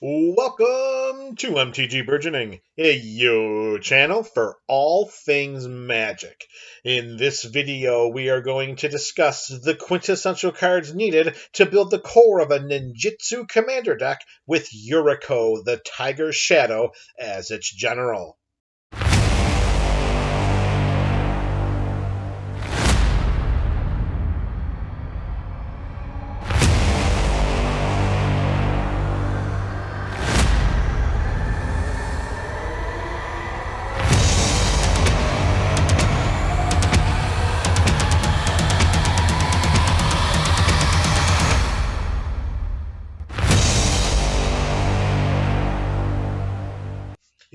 Welcome to MTG Burgeoning, your channel for all things magic. In this video, we are going to discuss the quintessential cards needed to build the core of a Ninjitsu commander deck with Yuriko, the Tiger Shadow, as its general.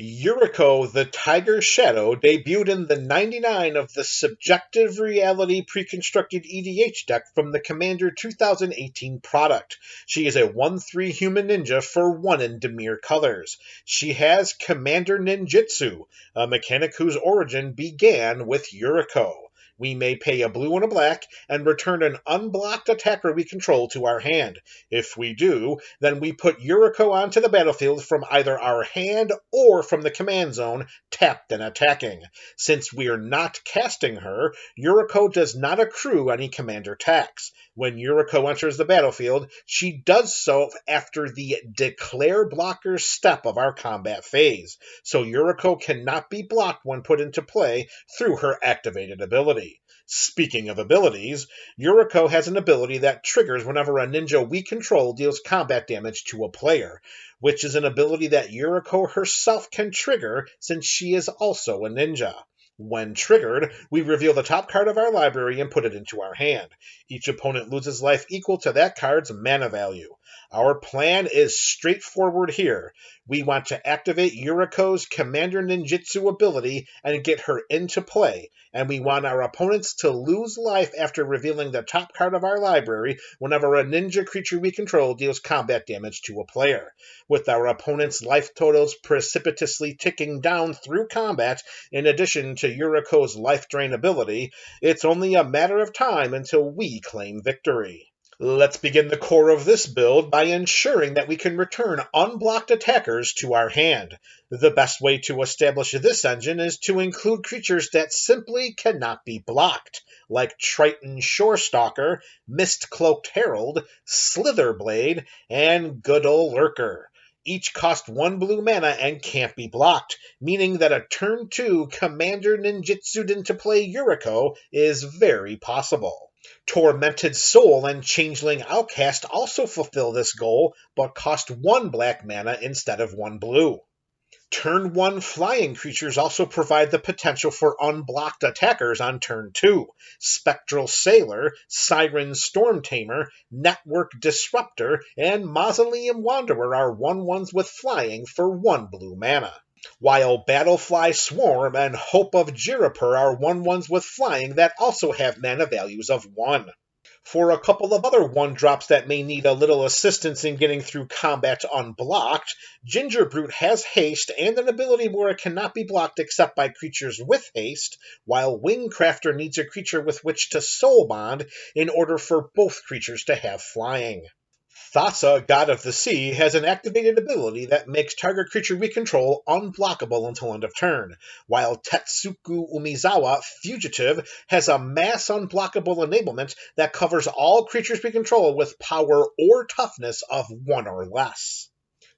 Yuriko, the Tiger Shadow, debuted in the 99 of the Subjective Reality Pre-Constructed EDH deck from the Commander 2018 product. She is a 1/3 human ninja for 1 in Dimir colors. She has Commander Ninjitsu, a mechanic whose origin began with Yuriko. We may pay a blue and a black and return an unblocked attacker we control to our hand. If we do, then we put Yuriko onto the battlefield from either our hand or from the command zone, tapped and attacking. Since we are not casting her, Yuriko does not accrue any commander tax. When Yuriko enters the battlefield, she does so after the declare blocker step of our combat phase, so Yuriko cannot be blocked when put into play through her activated ability. Speaking of abilities, Yuriko has an ability that triggers whenever a ninja we control deals combat damage to a player, which is an ability that Yuriko herself can trigger since she is also a ninja. When triggered, we reveal the top card of our library and put it into our hand. Each opponent loses life equal to that card's mana value. Our plan is straightforward here. We want to activate Yuriko's Commander Ninjitsu ability and get her into play, and we want our opponents to lose life after revealing the top card of our library whenever a ninja creature we control deals combat damage to a player. With our opponent's life totals precipitously ticking down through combat, in addition to Yuriko's life drain ability, it's only a matter of time until we claim victory. Let's begin the core of this build by ensuring that we can return unblocked attackers to our hand. The best way to establish this engine is to include creatures that simply cannot be blocked, like Triton Shorestalker, Mist-Cloaked Herald, Slitherblade, and Good Ol' Lurker. Each cost 1 blue mana and can't be blocked, meaning that a turn 2 Commander Ninjitsu'd into play Yuriko is very possible. Tormented Soul and Changeling Outcast also fulfill this goal, but cost 1 black mana instead of 1 blue. Turn 1 flying creatures also provide the potential for unblocked attackers on turn 2. Spectral Sailor, Siren Stormtamer, Network Disruptor, and Mausoleum Wanderer are 1/1s with flying for 1 blue mana. While Battlefly Swarm and Hope of Jirapur are 1/1s with flying that also have mana values of 1. For a couple of other 1-drops that may need a little assistance in getting through combat unblocked, Gingerbrute has haste and an ability where it cannot be blocked except by creatures with haste, while Wingcrafter needs a creature with which to soul bond in order for both creatures to have flying. Thassa, God of the Sea, has an activated ability that makes target creature we control unblockable until end of turn, while Tetsuku Umizawa, Fugitive, has a mass unblockable enablement that covers all creatures we control with power or toughness of 1 or less.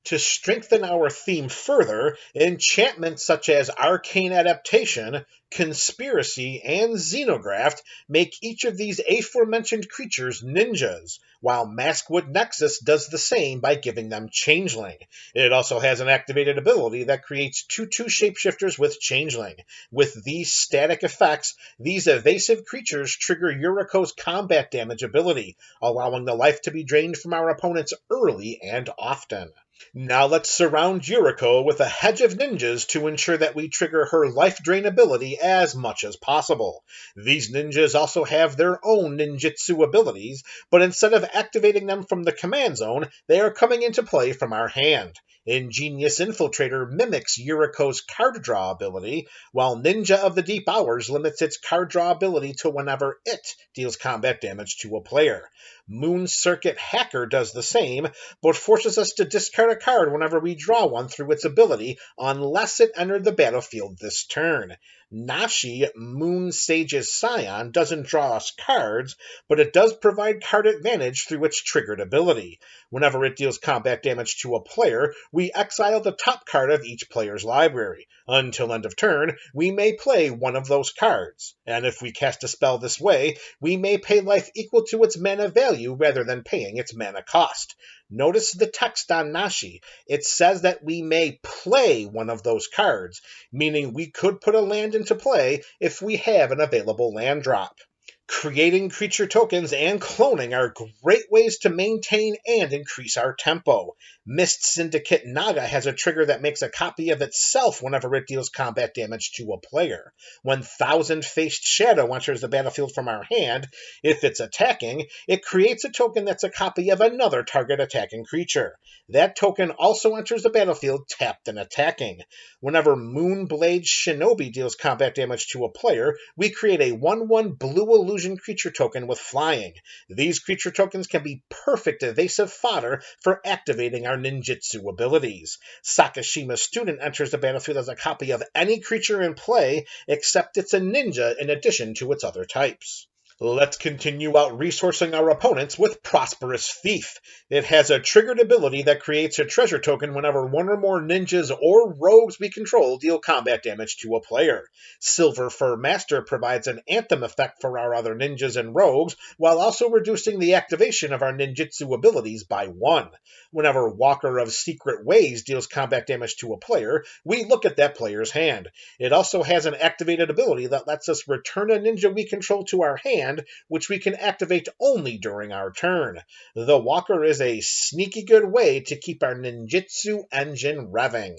To strengthen our theme further, enchantments such as Arcane Adaptation, Conspiracy, and Xenograph make each of these aforementioned creatures ninjas, while Maskwood Nexus does the same by giving them Changeling. It also has an activated ability that creates 2/2 shapeshifters with Changeling. With these static effects, these evasive creatures trigger Yuriko's combat damage ability, allowing the life to be drained from our opponents early and often. Now let's surround Yuriko with a hedge of ninjas to ensure that we trigger her life drain ability as much as possible. These ninjas also have their own ninjitsu abilities, but instead of activating them from the command zone, they are coming into play from our hand. Ingenious Infiltrator mimics Yuriko's card draw ability, while Ninja of the Deep Hours limits its card draw ability to whenever it deals combat damage to a player. Moon Circuit Hacker does the same, but forces us to discard a card whenever we draw one through its ability, unless it entered the battlefield this turn. Nashi, Moon Sage's Scion, doesn't draw us cards, but it does provide card advantage through its triggered ability. Whenever it deals combat damage to a player, we exile the top card of each player's library. Until end of turn, we may play one of those cards, and if we cast a spell this way, we may pay life equal to its mana value rather than paying its mana cost. Notice the text on Nashi. It says that we may play one of those cards, meaning we could put a land into play if we have an available land drop. Creating creature tokens and cloning are great ways to maintain and increase our tempo. Mist Syndicate Naga has a trigger that makes a copy of itself whenever it deals combat damage to a player. When Thousand-Faced Shadow enters the battlefield from our hand, if it's attacking, it creates a token that's a copy of another target attacking creature. That token also enters the battlefield tapped and attacking. Whenever Moonblade Shinobi deals combat damage to a player, we create a 1/1 blue illusion creature token with flying. These creature tokens can be perfect evasive fodder for activating our ninjitsu abilities. Sakashima Student enters the battlefield as a copy of any creature in play, except it's a ninja in addition to its other types. Let's continue out resourcing our opponents with Prosperous Thief. It has a triggered ability that creates a treasure token whenever one or more ninjas or rogues we control deal combat damage to a player. Silver Fur Master provides an anthem effect for our other ninjas and rogues, while also reducing the activation of our ninjitsu abilities by 1. Whenever Walker of Secret Ways deals combat damage to a player, we look at that player's hand. It also has an activated ability that lets us return a ninja we control to our hand, which we can activate only during our turn. The Walker is a sneaky good way to keep our ninjitsu engine revving.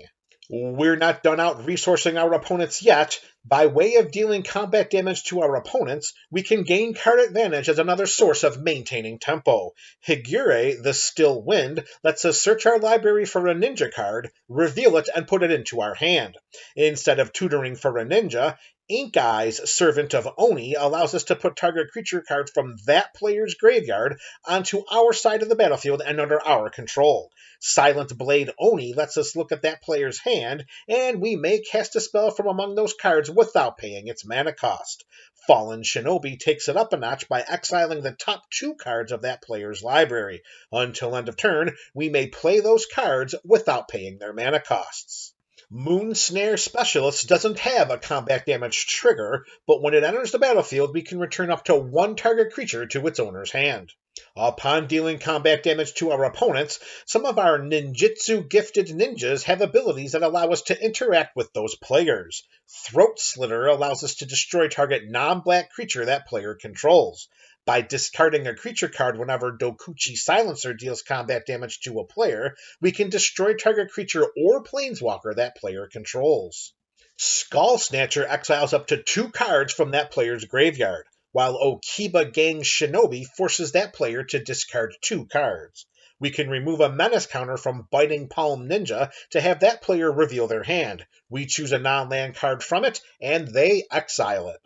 We're not done out resourcing our opponents yet. By way of dealing combat damage to our opponents, we can gain card advantage as another source of maintaining tempo. Higure, the Still Wind, lets us search our library for a ninja card, reveal it, and put it into our hand. Instead of tutoring for a ninja, Ink Eyes, Servant of Oni, allows us to put target creature cards from that player's graveyard onto our side of the battlefield and under our control. Silent Blade Oni lets us look at that player's hand, and we may cast a spell from among those cards without paying its mana cost. Fallen Shinobi takes it up a notch by exiling the top 2 cards of that player's library. Until end of turn, we may play those cards without paying their mana costs. Moon Snare Specialist doesn't have a combat damage trigger, but when it enters the battlefield, we can return up to 1 target creature to its owner's hand. Upon dealing combat damage to our opponents, some of our ninjitsu-gifted ninjas have abilities that allow us to interact with those players. Throat Slitter allows us to destroy target non-black creature that player controls. By discarding a creature card whenever Dokuchi Silencer deals combat damage to a player, we can destroy target creature or planeswalker that player controls. Skull Snatcher exiles up to 2 cards from that player's graveyard, while Okiba Gang Shinobi forces that player to discard 2 cards. We can remove a menace counter from Biting Palm Ninja to have that player reveal their hand. We choose a non-land card from it, and they exile it.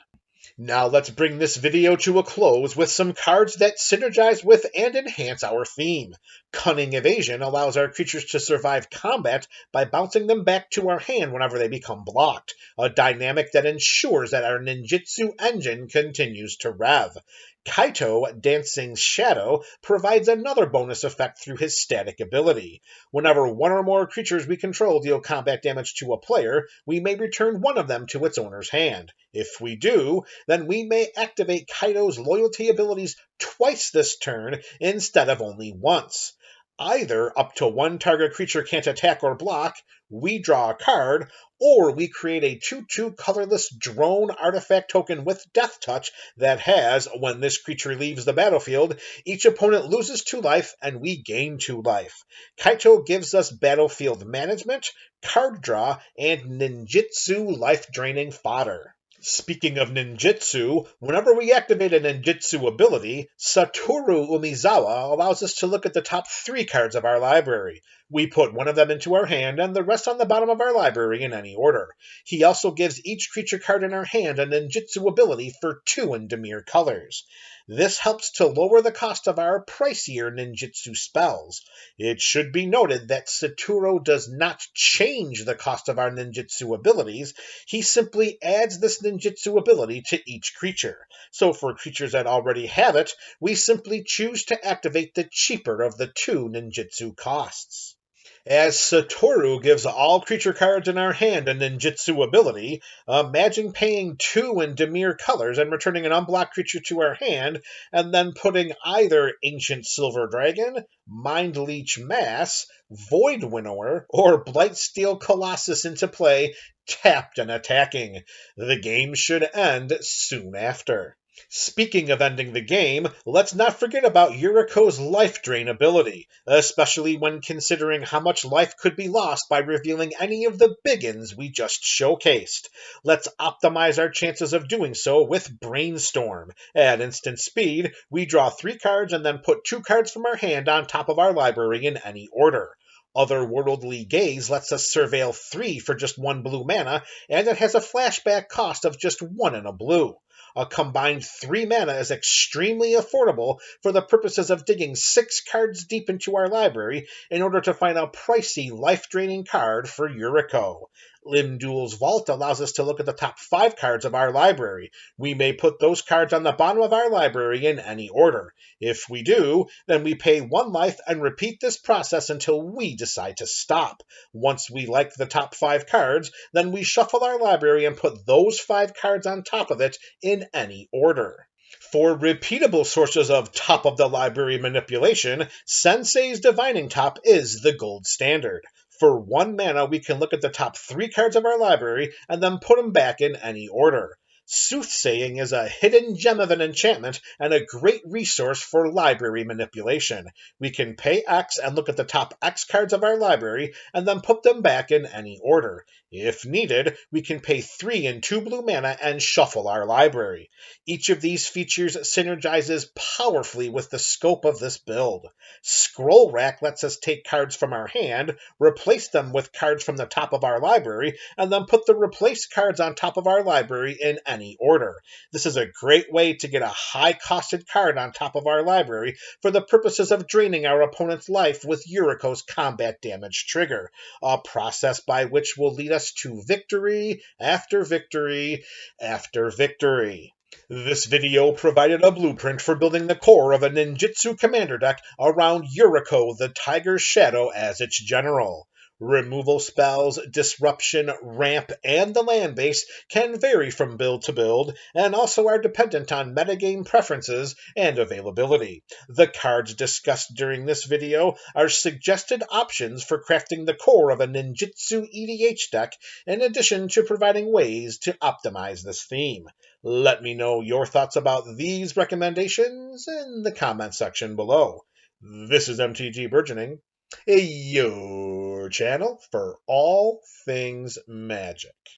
Now let's bring this video to a close with some cards that synergize with and enhance our theme. Cunning Evasion allows our creatures to survive combat by bouncing them back to our hand whenever they become blocked, a dynamic that ensures that our ninjitsu engine continues to rev. Kaito, Dancing Shadow, provides another bonus effect through his static ability. Whenever 1 or more creatures we control deal combat damage to a player, we may return one of them to its owner's hand. If we do, then we may activate Kaito's loyalty abilities twice this turn instead of only once. Either up to 1 target creature can't attack or block, we draw a card, or we create a 2/2 colorless drone artifact token with Death Touch that has, when this creature leaves the battlefield, each opponent loses 2 life and we gain 2 life. Kaito gives us battlefield management, card draw, and ninjitsu life-draining fodder. Speaking of ninjitsu, whenever we activate a ninjitsu ability, Satoru Umizawa allows us to look at the top 3 cards of our library. We put one of them into our hand and the rest on the bottom of our library in any order. He also gives each creature card in our hand a ninjitsu ability for 2 Indemir colors. This helps to lower the cost of our pricier ninjitsu spells. It should be noted that Satoru does not change the cost of our ninjitsu abilities, he simply adds this ninjitsu ability to each creature. So for creatures that already have it, we simply choose to activate the cheaper of the 2 ninjitsu costs. As Satoru gives all creature cards in our hand a ninjitsu ability, imagine paying 2 in Dimir colors and returning an unblocked creature to our hand, and then putting either Ancient Silver Dragon, Mind Leech Mass, Void Winnower, or Blightsteel Colossus into play, tapped and attacking. The game should end soon after. Speaking of ending the game, let's not forget about Yuriko's life drain ability, especially when considering how much life could be lost by revealing any of the biggins we just showcased. Let's optimize our chances of doing so with Brainstorm. At instant speed, we draw 3 cards and then put 2 cards from our hand on top of our library in any order. Otherworldly Gaze lets us surveil 3 for just 1 blue mana, and it has a flashback cost of just 1 and a blue. A combined 3 mana is extremely affordable for the purposes of digging 6 cards deep into our library in order to find a pricey, life-draining card for Yuriko. Limdul's Vault allows us to look at the top 5 cards of our library. We may put those cards on the bottom of our library in any order. If we do, then we pay 1 life and repeat this process until we decide to stop. Once we like the top 5 cards, then we shuffle our library and put those 5 cards on top of it in any order. For repeatable sources of top-of-the-library manipulation, Sensei's Divining Top is the gold standard. For 1 mana, we can look at the top 3 cards of our library and then put them back in any order. Soothsaying is a hidden gem of an enchantment and a great resource for library manipulation. We can pay X and look at the top X cards of our library and then put them back in any order. If needed, we can pay 3 and 2 blue mana and shuffle our library. Each of these features synergizes powerfully with the scope of this build. Scroll Rack lets us take cards from our hand, replace them with cards from the top of our library, and then put the replaced cards on top of our library in any order. This is a great way to get a high-costed card on top of our library for the purposes of draining our opponent's life with Yuriko's combat damage trigger, a process by which will lead us to victory after victory after victory. This video provided a blueprint for building the core of a Ninjitsu commander deck around Yuriko the Tiger's Shadow as its general. Removal spells, disruption, ramp, and the land base can vary from build to build, and also are dependent on metagame preferences and availability. The cards discussed during this video are suggested options for crafting the core of a Ninjitsu EDH deck, in addition to providing ways to optimize this theme. Let me know your thoughts about these recommendations in the comment section below. This is MTG Burgeoning, your channel for all things magic.